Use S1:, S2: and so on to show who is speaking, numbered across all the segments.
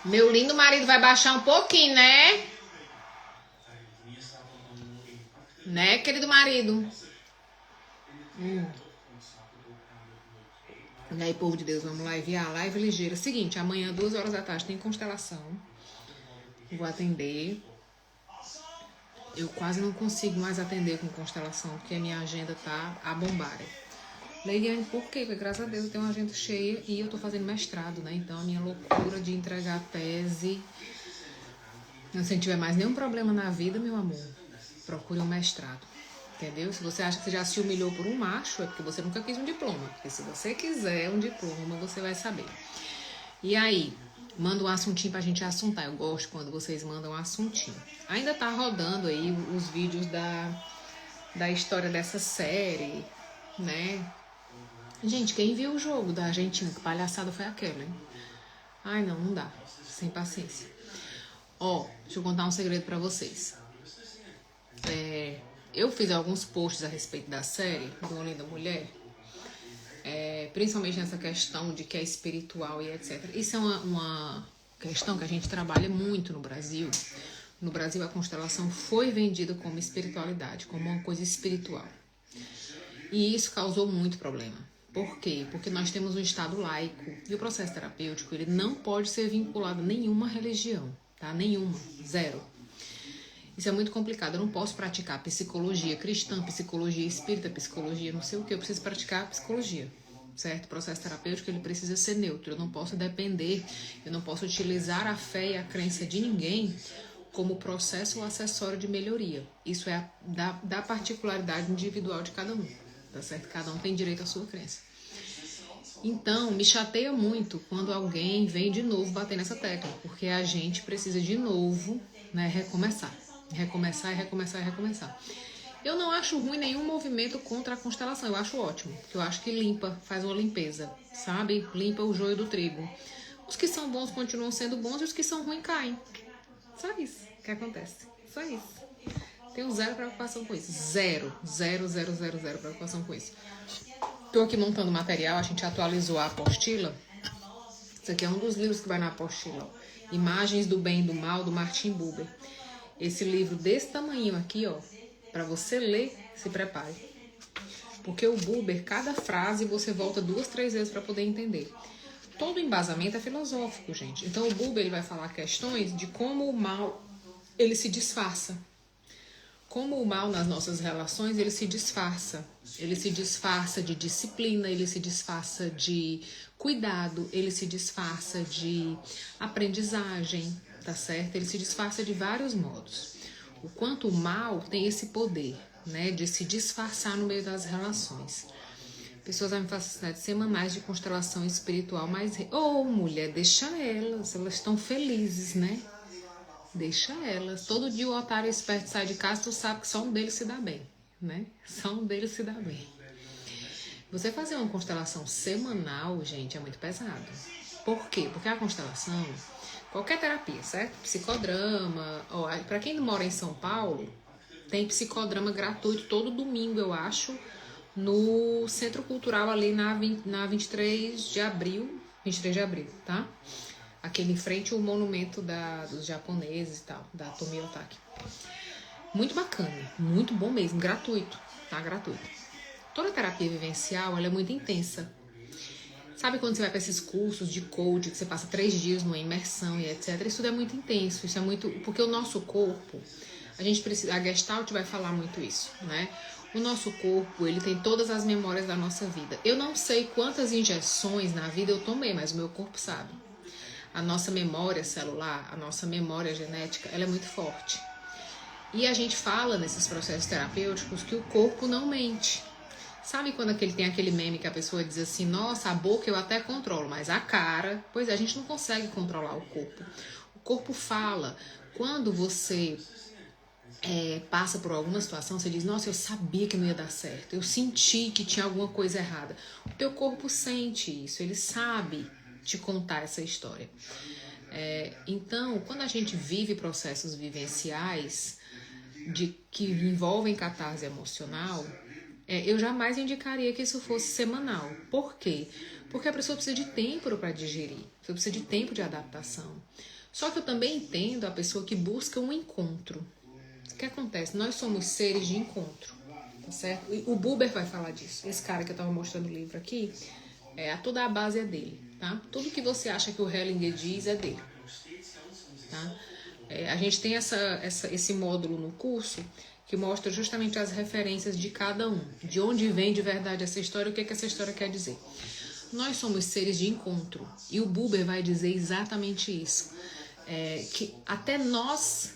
S1: Meu lindo marido vai baixar um pouquinho, né? Né, querido marido? E aí, povo de Deus, vamos lá enviar a live ligeira. Seguinte, amanhã, 2 horas da tarde, tem constelação. Vou atender. Eu quase não consigo mais atender com constelação, porque a minha agenda tá a bombar. Leiliane, por quê? Porque graças a Deus eu tenho uma agenda cheia e eu tô fazendo mestrado, né? Então a minha loucura de entregar a tese. Se não tiver mais nenhum problema na vida, meu amor, procure um mestrado. Entendeu? Se você acha que você já se humilhou por um macho, é porque você nunca quis um diploma. Porque se você quiser um diploma, você vai saber. E aí, manda um assuntinho pra gente assuntar. Eu gosto quando vocês mandam um assuntinho. Ainda tá rodando aí os vídeos da história dessa série, né? Gente, quem viu o jogo da Argentina? Que palhaçada foi aquela, hein? Ai, não dá. Sem paciência. Ó, deixa eu contar um segredo pra vocês. Eu fiz alguns posts a respeito da série do Uma Linda Mulher, principalmente nessa questão de que é espiritual e etc. Isso é uma questão que a gente trabalha muito no Brasil. No Brasil, a constelação foi vendida como espiritualidade, como uma coisa espiritual. E isso causou muito problema. Por quê? Porque nós temos um Estado laico e o processo terapêutico ele não pode ser vinculado a nenhuma religião, tá? Nenhuma, zero. Isso é muito complicado. Eu não posso praticar psicologia cristã, psicologia espírita, psicologia não sei o que. Eu preciso praticar psicologia, certo? O processo terapêutico ele precisa ser neutro. Eu não posso depender, eu não posso utilizar a fé e a crença de ninguém como processo ou acessório de melhoria. Isso é da particularidade individual de cada um, tá certo? Cada um tem direito à sua crença. Então, me chateia muito quando alguém vem de novo bater nessa tecla, porque a gente precisa de novo, né, recomeçar. Recomeçar e recomeçar e recomeçar. Eu não acho ruim nenhum movimento contra a constelação, eu acho ótimo, porque eu acho que limpa, faz uma limpeza, sabe? Limpa o joio do trigo. Os que são bons continuam sendo bons e os que são ruins caem. Só isso que acontece, só isso. Tenho zero preocupação com isso, zero preocupação com isso. Estou aqui montando material, a gente atualizou a apostila. Isso aqui é um dos livros que vai na apostila. Imagens do Bem e do Mal, do Martin Buber. Esse livro desse tamanho aqui, ó, para você ler, se prepare. Porque o Buber, cada frase você volta 2, 3 vezes para poder entender. Todo embasamento é filosófico, gente. Então o Buber ele vai falar questões de como o mal ele se disfarça. Como o mal nas nossas relações, ele se disfarça. Ele se disfarça de disciplina, ele se disfarça de cuidado, ele se disfarça de aprendizagem, tá certo? Ele se disfarça de vários modos. O quanto o mal tem esse poder, né, de se disfarçar no meio das relações. Pessoas vão me falar de semanais de constelação espiritual, mas... mulher, deixa elas estão felizes, né? Deixa elas. Todo dia o otário esperto sai de casa, tu sabe que só um deles se dá bem, né? Só um deles se dá bem. Você fazer uma constelação semanal, gente, é muito pesado. Por quê? Porque a constelação, qualquer terapia, certo? Psicodrama, para quem mora em São Paulo, tem psicodrama gratuito todo domingo, eu acho, no Centro Cultural ali na 23 de abril, tá? Aquele em frente ao monumento dos japoneses e tal, da Tomi Otaki. Muito bacana, muito bom mesmo, gratuito, tá? Gratuito. Toda terapia vivencial, ela é muito intensa. Sabe quando você vai para esses cursos de coaching, que você passa 3 dias numa imersão e etc? Isso tudo é muito intenso, isso é muito... Porque o nosso corpo, a gente precisa... A Gestalt vai falar muito isso, né? O nosso corpo, ele tem todas as memórias da nossa vida. Eu não sei quantas injeções na vida eu tomei, mas o meu corpo sabe. A nossa memória celular, a nossa memória genética, ela é muito forte. E a gente fala nesses processos terapêuticos que o corpo não mente. Sabe quando tem aquele meme que a pessoa diz assim, nossa, a boca eu até controlo, mas a cara... Pois é, a gente não consegue controlar o corpo. O corpo fala. Quando você passa por alguma situação, você diz, nossa, eu sabia que não ia dar certo. Eu senti que tinha alguma coisa errada. O teu corpo sente isso, ele sabe te contar essa história. Então, quando a gente vive processos vivenciais que envolvem catarse emocional, eu jamais indicaria que isso fosse semanal. Por quê? Porque a pessoa precisa de tempo para digerir, a pessoa precisa de tempo de adaptação. Só que eu também entendo a pessoa que busca um encontro. O que acontece? Nós somos seres de encontro, tá certo? E o Buber vai falar disso. Esse cara que eu estava mostrando o livro aqui, toda a base é dele, tá? Tudo que você acha que o Hellinger diz é dele, tá? A gente tem esse módulo no curso que mostra justamente as referências de cada um, de onde vem de verdade essa história, o que essa história quer dizer. Nós somos seres de encontro, e o Buber vai dizer exatamente isso, que até nós,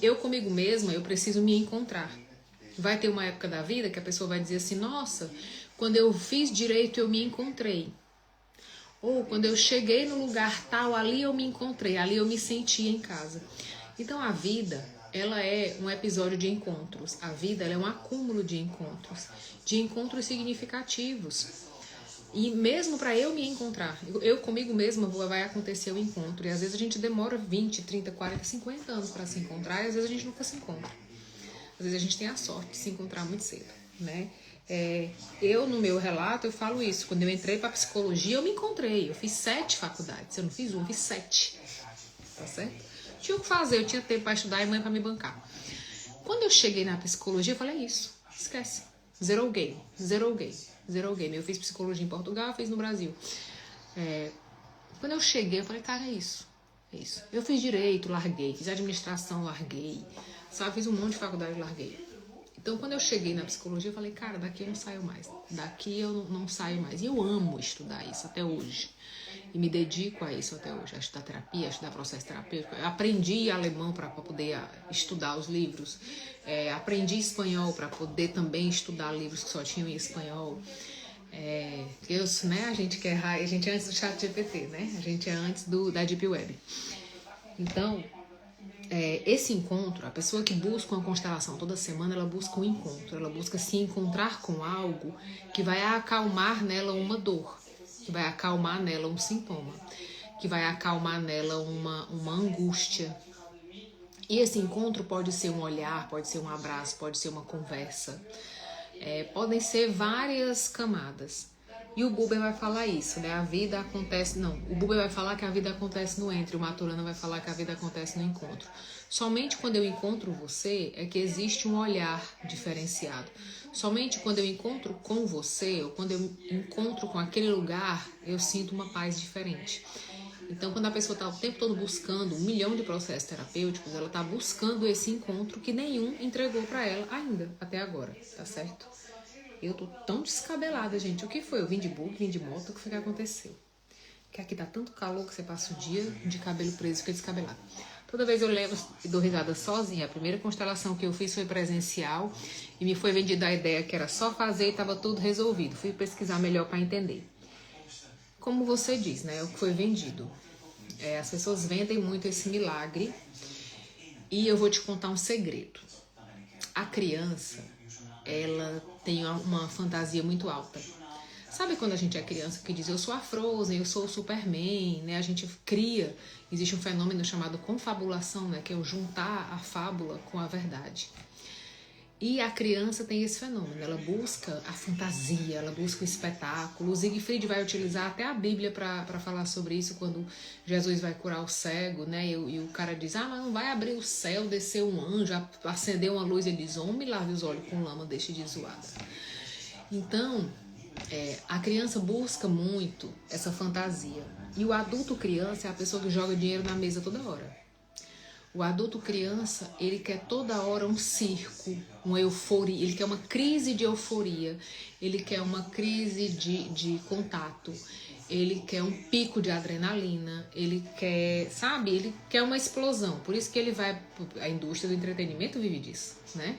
S1: eu comigo mesma, eu preciso me encontrar. Vai ter uma época da vida que a pessoa vai dizer assim, nossa, quando eu fiz direito eu me encontrei. Ou quando eu cheguei no lugar tal, ali eu me encontrei, ali eu me senti em casa. Então a vida, ela é um episódio de encontros. A vida, ela é um acúmulo de encontros significativos. E mesmo para eu me encontrar, eu comigo mesma vai acontecer o encontro. E às vezes a gente demora 20, 30, 40, 50 anos para se encontrar, e às vezes a gente nunca se encontra. Às vezes a gente tem a sorte de se encontrar muito cedo, né? Eu, no meu relato, eu falo isso. Quando eu entrei para psicologia, eu me encontrei. Eu fiz 7 faculdades. Eu não fiz uma, eu fiz 7. Tá certo? Tinha o que fazer, eu tinha tempo para estudar e mãe para me bancar. Quando eu cheguei na psicologia, eu falei, isso, esquece. Zero game. Eu fiz psicologia em Portugal, fiz no Brasil. Quando eu cheguei, eu falei, cara, é isso. Eu fiz direito, larguei. Fiz administração, larguei. Sabe, fiz um monte de faculdade, larguei. Então, quando eu cheguei na psicologia, eu falei, cara, daqui eu não saio mais. Daqui eu não saio mais. E eu amo estudar isso até hoje. E me dedico a isso até hoje. A estudar terapia, a estudar processo terapêutico. Eu aprendi alemão para poder estudar os livros. Aprendi espanhol para poder também estudar livros que só tinham em espanhol. A gente quer a gente é antes do ChatGPT, né? A gente é antes da Deep Web. Então, esse encontro, a pessoa que busca uma constelação toda semana, ela busca um encontro, ela busca se encontrar com algo que vai acalmar nela uma dor, que vai acalmar nela um sintoma, que vai acalmar nela uma angústia. E esse encontro pode ser um olhar, pode ser um abraço, pode ser uma conversa, podem ser várias camadas. E o Buber vai falar isso, né? A vida acontece... Não, o Buber vai falar que a vida acontece no entre, o Maturana vai falar que a vida acontece no encontro. Somente quando eu encontro você é que existe um olhar diferenciado. Somente quando eu encontro com você, ou quando eu encontro com aquele lugar, eu sinto uma paz diferente. Então, quando a pessoa está o tempo todo buscando 1 milhão de processos terapêuticos, ela está buscando esse encontro que nenhum entregou para ela ainda, até agora, tá certo? Eu tô tão descabelada, gente. O que foi? Eu vim de bug, vim de moto, o que foi que aconteceu? Que aqui tá tanto calor que você passa o dia de cabelo preso, fica descabelado. Toda vez eu lembro e dou risada sozinha. A primeira constelação que eu fiz foi presencial e me foi vendida a ideia que era só fazer e estava tudo resolvido. Fui pesquisar melhor para entender. Como você diz, né? O que foi vendido. As pessoas vendem muito esse milagre e eu vou te contar um segredo. A criança, ela tem uma fantasia muito alta. Sabe quando a gente é criança que diz, eu sou a Frozen, eu sou o Superman, né? A gente cria, existe um fenômeno chamado confabulação, né? Que é o juntar a fábula com a verdade. E a criança tem esse fenômeno, ela busca a fantasia, ela busca o espetáculo. O Siegfried vai utilizar até a Bíblia para falar sobre isso, quando Jesus vai curar o cego, né? E o cara diz, mas não vai abrir o céu, descer um anjo, acender uma luz. Ele diz, homem, lave os olhos com lama, deixe de zoada. Então, a criança busca muito essa fantasia. E o adulto criança é a pessoa que joga dinheiro na mesa toda hora. O adulto criança, ele quer toda hora um circo, uma euforia, ele quer uma crise de euforia, ele quer uma crise de contato, ele quer um pico de adrenalina, ele quer, sabe, ele quer uma explosão. Por isso que ele vai, a indústria do entretenimento vive disso, né?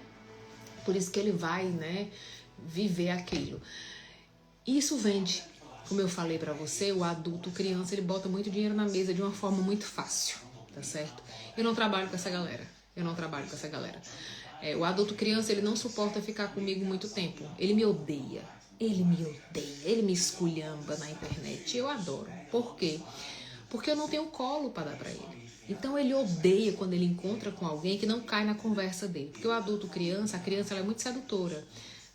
S1: Por isso que ele vai, né, viver aquilo. Isso vende. Como eu falei pra você, o adulto criança, ele bota muito dinheiro na mesa de uma forma muito fácil. Tá certo? Eu não trabalho com essa galera. O adulto criança, ele não suporta ficar comigo muito tempo. Ele me odeia. Ele me esculhamba na internet. Eu adoro. Por quê? Porque eu não tenho colo para dar para ele. Então ele odeia quando ele encontra com alguém que não cai na conversa dele. Porque o adulto criança, a criança ela é muito sedutora.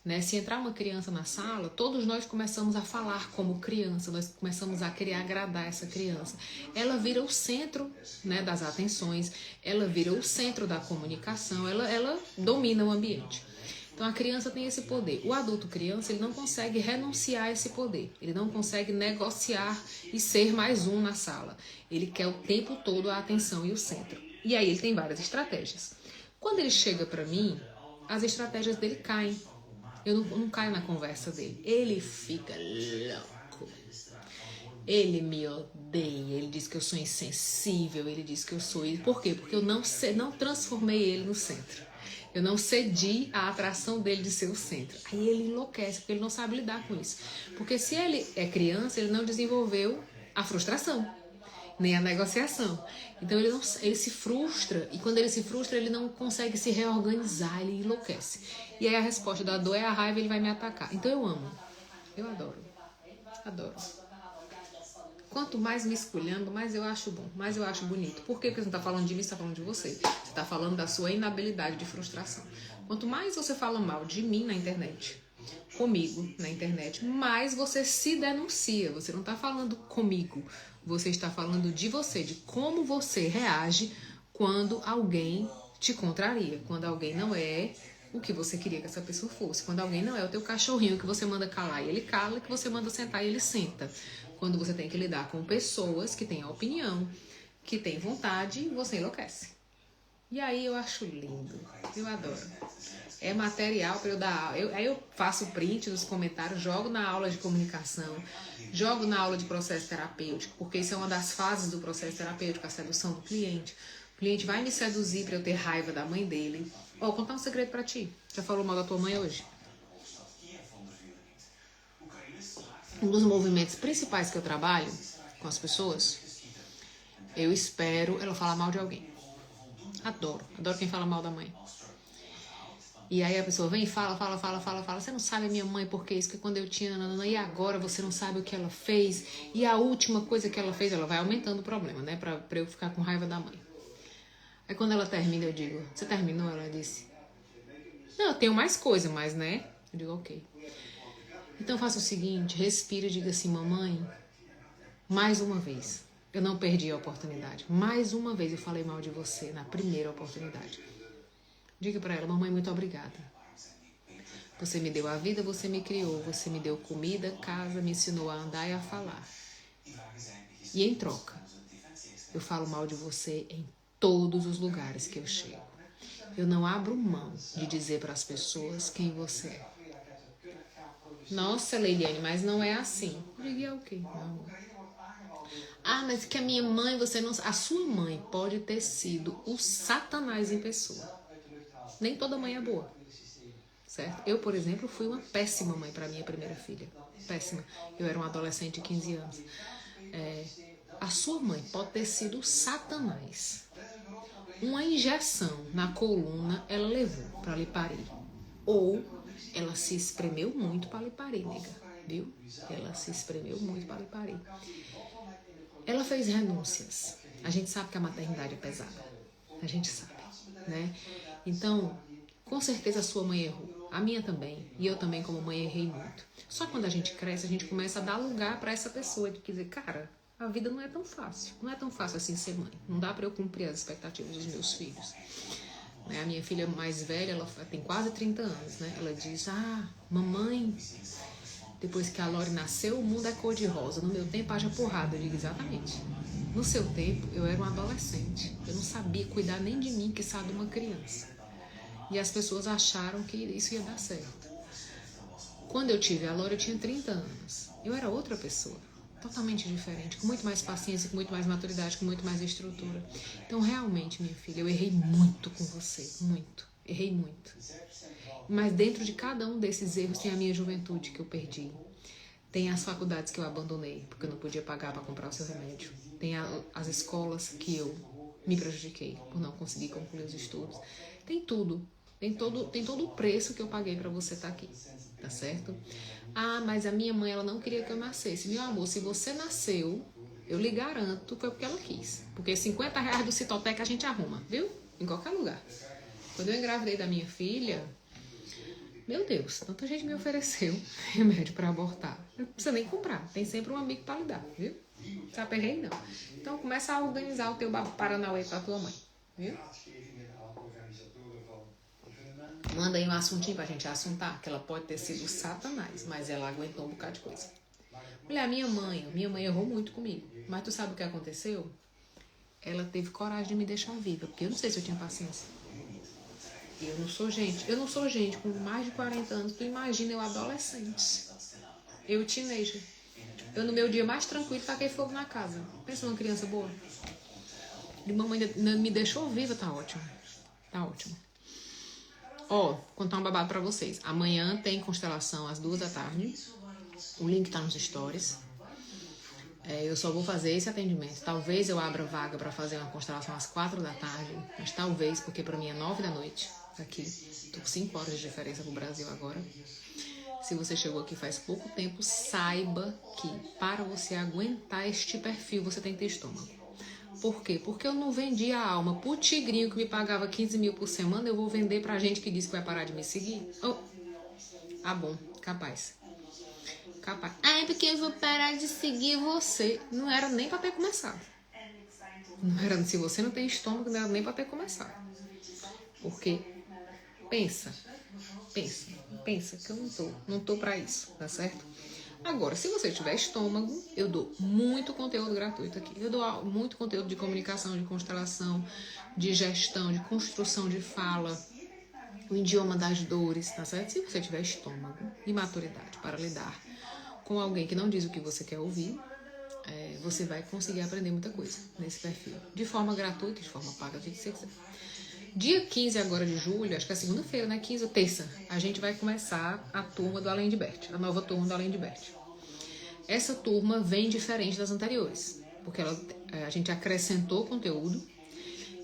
S1: Né? Se entrar uma criança na sala, todos nós começamos a falar como criança, nós começamos a querer agradar essa criança. Ela vira o centro, né, das atenções, ela vira o centro da comunicação, ela domina o ambiente. Então a criança tem esse poder. O adulto criança, ele não consegue renunciar a esse poder, ele não consegue negociar e ser mais um na sala. Ele quer o tempo todo a atenção e o centro. E aí ele tem várias estratégias. Quando ele chega para mim, as estratégias dele caem. Eu não caio na conversa dele. Ele fica louco. Ele me odeia. Ele diz que eu sou insensível. Ele diz que eu sou isso. Por quê? Porque eu não transformei ele no centro. Eu não cedi à atração dele de ser o centro. Aí ele enlouquece, porque ele não sabe lidar com isso. Porque se ele é criança, ele não desenvolveu a frustração, nem a negociação. Então ele se frustra, e quando ele se frustra, ele não consegue se reorganizar, ele enlouquece. E aí a resposta da dor é a raiva, ele vai me atacar. Então eu amo, eu adoro, adoro. Quanto mais me esculhando, mais eu acho bom, mais eu acho bonito. Por quê? Porque você não está falando de mim, você está falando de você. Você está falando da sua inabilidade de frustração. Quanto mais você fala mal de mim na internet, comigo na internet, mais você se denuncia. Você não está falando comigo, você está falando de você, de como você reage quando alguém te contraria, quando alguém não é o que você queria que essa pessoa fosse, quando alguém não é o teu cachorrinho que você manda calar e ele cala, que você manda sentar e ele senta. Quando você tem que lidar com pessoas que têm opinião, que têm vontade, você enlouquece. E aí eu acho lindo, eu adoro. É material para eu dar aula. Aí eu faço print dos comentários, jogo na aula de comunicação, jogo na aula de processo terapêutico, porque isso é uma das fases do processo terapêutico, a sedução do cliente. O cliente vai me seduzir para eu ter raiva da mãe dele. Ó, vou contar um segredo para ti. Já falou mal da tua mãe hoje? Um dos movimentos principais que eu trabalho com as pessoas, eu espero ela falar mal de alguém. Adoro quem fala mal da mãe. E aí a pessoa vem e fala. Você não sabe a minha mãe porque isso, que quando eu tinha... E agora você não sabe o que ela fez. E a última coisa que ela fez, ela vai aumentando o problema, né? Pra eu ficar com raiva da mãe. Aí quando ela termina, eu digo, você terminou? Ela disse, não, eu tenho mais coisa, mas né? Eu digo, ok. Então faça o seguinte, respira e diga assim, mamãe, mais uma vez, eu não perdi a oportunidade. Mais uma vez eu falei mal de você na primeira oportunidade. Diga pra ela, mamãe, muito obrigada. Você me deu a vida, você me criou, você me deu comida, casa, me ensinou a andar e a falar. E em troca, eu falo mal de você em todos os lugares que eu chego. Eu não abro mão de dizer para as pessoas quem você é. Nossa, Leiliane, mas não é assim. Diga o quê? Não. Ah, mas que a minha mãe, você não... A sua mãe pode ter sido o Satanás em pessoa. Nem toda mãe é boa, certo? Eu, por exemplo, fui uma péssima mãe para minha primeira filha. Péssima. Eu era uma adolescente de 15 anos. A sua mãe pode ter sido o Satanás. Uma injeção na coluna ela levou para lhe parir. Ou ela se espremeu muito para lhe parir, nega. Viu? Ela se espremeu muito para lhe parir. Ela fez renúncias. A gente sabe que a maternidade é pesada. A gente sabe, né? Então, com certeza a sua mãe errou. A minha também. E eu também, como mãe, errei muito. Só quando a gente cresce, a gente começa a dar lugar para essa pessoa. De dizer, cara, a vida não é tão fácil. Não é tão fácil assim ser mãe. Não dá para eu cumprir as expectativas dos meus filhos. A minha filha mais velha, ela tem quase 30 anos, né? Ela diz, mamãe, depois que a Lori nasceu, o mundo é cor-de-rosa. No meu tempo, haja porrada. Eu digo, exatamente. No seu tempo, eu era uma adolescente. Eu não sabia cuidar nem de mim, que sabe, de uma criança. E as pessoas acharam que isso ia dar certo. Quando eu tive a Lori, eu tinha 30 anos. Eu era outra pessoa. Totalmente diferente, com muito mais paciência, com muito mais maturidade, com muito mais estrutura. Então, realmente, minha filha, eu errei muito com você, muito. Errei muito. Mas dentro de cada um desses erros tem a minha juventude que eu perdi. Tem as faculdades que eu abandonei, porque eu não podia pagar para comprar o seu remédio. Tem as escolas que eu me prejudiquei por não conseguir concluir os estudos. Tem tudo. Tem todo o preço que eu paguei para você estar aqui, tá certo? Mas a minha mãe, ela não queria que eu nascesse. Meu amor, se você nasceu, eu lhe garanto, foi porque ela quis. Porque R$50 do Citotec a gente arruma, viu? Em qualquer lugar. Quando eu engravidei da minha filha, Meu Deus, tanta gente me ofereceu remédio para abortar. Não precisa nem comprar, tem sempre um amigo para lhe dar, viu? Não se aperrei não. Então começa a organizar o teu Paranauê pra tua mãe, viu? Manda aí um assuntinho pra gente assuntar, que ela pode ter sido Satanás, mas ela aguentou um bocado de coisa. Mulher, minha mãe errou muito comigo. Mas tu sabe o que aconteceu? Ela teve coragem de me deixar viva, porque eu não sei se eu tinha paciência. Eu não sou gente com mais de 40 anos, tu imagina eu adolescente. Eu teenager. Eu no meu dia mais tranquilo taquei fogo na casa. Pensa numa criança boa. E mamãe ainda me deixou viva, tá ótimo. Tá ótimo. Ó, contar um babado pra vocês. Amanhã tem constelação às 2 da tarde. O link tá nos stories. Eu só vou fazer esse atendimento. Talvez eu abra vaga pra fazer uma constelação às 4 da tarde. Mas talvez, porque pra mim é 9 da noite. Aqui. Tô com 5 horas de diferença pro Brasil agora. Se você chegou aqui faz pouco tempo, saiba que para você aguentar este perfil, você tem que ter estômago. Por quê? Porque eu não vendi a alma pro tigrinho que me pagava 15 mil por semana, eu vou vender pra gente que disse que vai parar de me seguir? Oh. Ah, bom, capaz. Ah, é porque eu vou parar de seguir você. Não era nem pra ter começado. Não era, se você não tem estômago, não era nem pra ter começado. Porque, pensa que eu não tô pra isso, tá certo? Agora, se você tiver estômago, eu dou muito conteúdo gratuito aqui. Eu dou muito conteúdo de comunicação, de constelação, de gestão, de construção de fala, o idioma das dores, tá certo? Se você tiver estômago e maturidade para lidar com alguém que não diz o que você quer ouvir, você vai conseguir aprender muita coisa nesse perfil. De forma gratuita, de forma paga, do que você quiser. Dia 15 agora de julho, acho que é segunda-feira, né? 15 ou terça, a gente vai começar a turma do Além de Bert, a nova turma do Além de Bert. Essa turma vem diferente das anteriores, porque a gente acrescentou conteúdo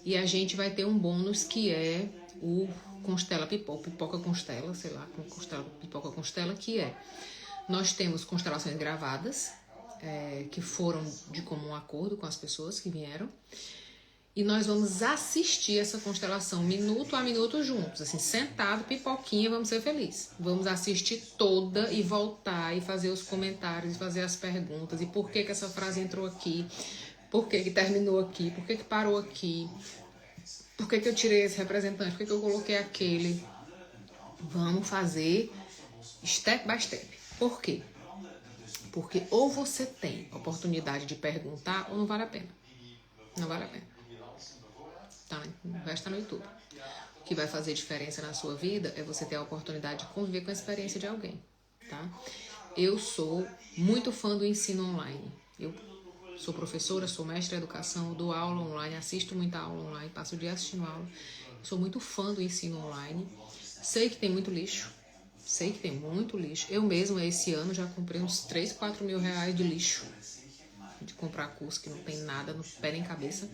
S1: e a gente vai ter um bônus que é o Constela Pipoca Constela, sei lá, Pipoca Constela, que é, nós temos constelações gravadas, que foram de comum acordo com as pessoas que vieram, e nós vamos assistir essa constelação minuto a minuto juntos, assim, sentado, pipoquinha, vamos ser felizes. Vamos assistir toda e voltar e fazer os comentários, fazer as perguntas, e por que essa frase entrou aqui, por que terminou aqui, por que parou aqui, por que eu tirei esse representante, por que eu coloquei aquele. Vamos fazer step by step. Por quê? Porque ou você tem oportunidade de perguntar ou não vale a pena. Não vale a pena. Vai estar no YouTube. O que vai fazer diferença na sua vida é você ter a oportunidade de conviver com a experiência de alguém, tá? Eu sou muito fã do ensino online. Eu sou professora, sou mestre de educação, dou aula online, assisto muita aula online, passo o dia assistindo aula. Sou muito fã do ensino online. Sei que tem muito lixo. Eu mesma, esse ano, já comprei uns 3, 4 mil reais de lixo. De comprar curso que não tem nada no pé nem cabeça.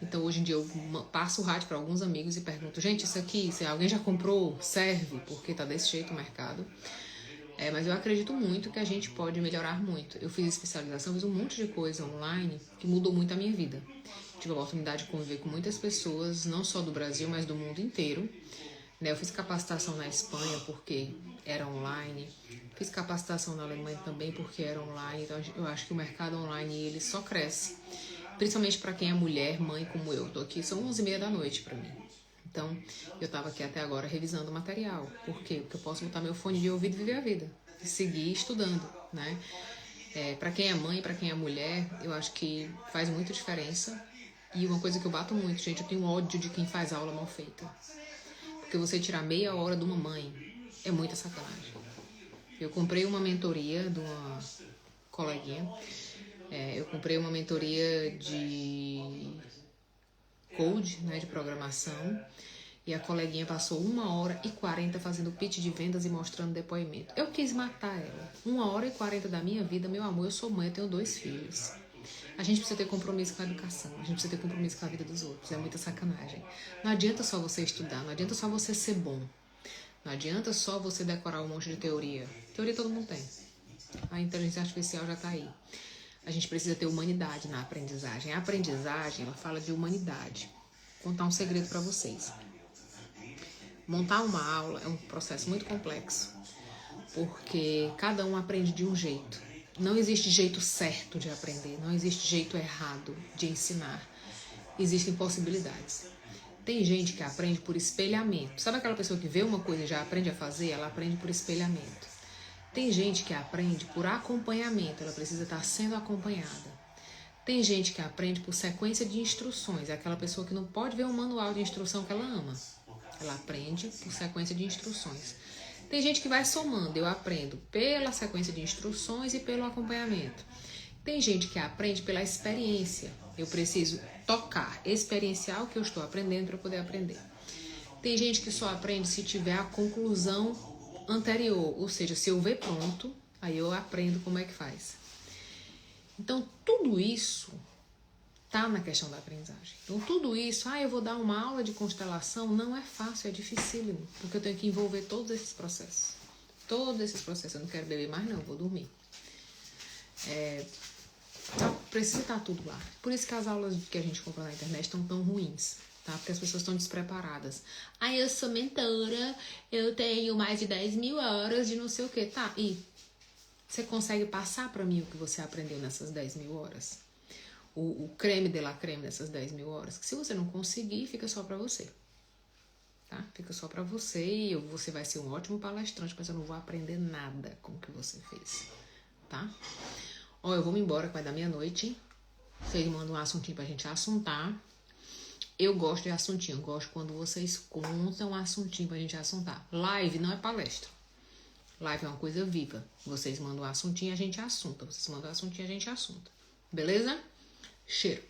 S1: Então, hoje em dia, eu passo o rádio para alguns amigos e pergunto, gente, isso aqui, se alguém já comprou, serve? Porque tá desse jeito o mercado. Mas eu acredito muito que a gente pode melhorar muito. Eu fiz especialização, fiz um monte de coisa online que mudou muito a minha vida. Tive a oportunidade de conviver com muitas pessoas, não só do Brasil, mas do mundo inteiro. Eu fiz capacitação na Espanha porque era online. Fiz capacitação na Alemanha também porque era online. Então, eu acho que o mercado online ele só cresce. Principalmente para quem é mulher, mãe como eu. Tô aqui, são 11h30 da noite para mim. Então, eu tava aqui até agora revisando o material. Por quê? Porque eu posso botar meu fone de ouvido e viver a vida. E seguir estudando, né? Para quem é mãe, para quem é mulher, eu acho que faz muita diferença. E uma coisa que eu bato muito, gente, eu tenho ódio de quem faz aula mal feita. Porque você tirar meia hora de uma mãe é muita sacanagem. Eu comprei uma mentoria de uma coleguinha. Eu comprei uma mentoria de code, né, de programação, e a coleguinha passou 1h40 fazendo pitch de vendas e mostrando depoimento. Eu quis matar ela. 1h40 da minha vida, meu amor, eu sou mãe, eu tenho 2 filhos. A gente precisa ter compromisso com a educação, a gente precisa ter compromisso com a vida dos outros, é muita sacanagem. Não adianta só você estudar, não adianta só você ser bom, não adianta só você decorar um monte de teoria. Teoria todo mundo tem. A inteligência artificial já tá aí. A gente precisa ter humanidade na aprendizagem. A aprendizagem, ela fala de humanidade. Vou contar um segredo para vocês. Montar uma aula é um processo muito complexo, porque cada um aprende de um jeito. Não existe jeito certo de aprender, não existe jeito errado de ensinar. Existem possibilidades. Tem gente que aprende por espelhamento. Sabe aquela pessoa que vê uma coisa e já aprende a fazer? Ela aprende por espelhamento. Tem gente que aprende por acompanhamento, ela precisa estar sendo acompanhada. Tem gente que aprende por sequência de instruções, é aquela pessoa que não pode ver um manual de instrução que ela ama. Ela aprende por sequência de instruções. Tem gente que vai somando, eu aprendo pela sequência de instruções e pelo acompanhamento. Tem gente que aprende pela experiência, eu preciso tocar, experienciar o que eu estou aprendendo para poder aprender. Tem gente que só aprende se tiver a conclusão anterior, ou seja, se eu ver pronto, aí eu aprendo como é que faz. Então, tudo isso tá na questão da aprendizagem. Então, tudo isso, eu vou dar uma aula de constelação, não é fácil, é dificílimo, porque eu tenho que envolver todos esses processos. Todos esses processos, eu não quero beber mais não, eu vou dormir. Precisa estar tudo lá. Por isso que as aulas que a gente compra na internet estão tão ruins, tá? Porque as pessoas estão despreparadas. Eu sou mentora, eu tenho mais de 10.000 horas de não sei o que, tá? E você consegue passar para mim o que você aprendeu nessas 10.000 horas? O creme de la creme dessas 10.000 horas? Que se você não conseguir, fica só para você, tá? Fica só para você e você vai ser um ótimo palestrante, mas eu não vou aprender nada com o que você fez, tá? Eu vou me embora, que vai dar meia-noite. Vocês mandam um assuntinho pra gente assuntar. Eu gosto de assuntinho, eu gosto quando vocês contam um assuntinho pra gente assuntar. Live não é palestra. Live é uma coisa viva. Vocês mandam um assuntinho, a gente assunta. Vocês mandam um assuntinho, a gente assunta. Beleza? Cheiro.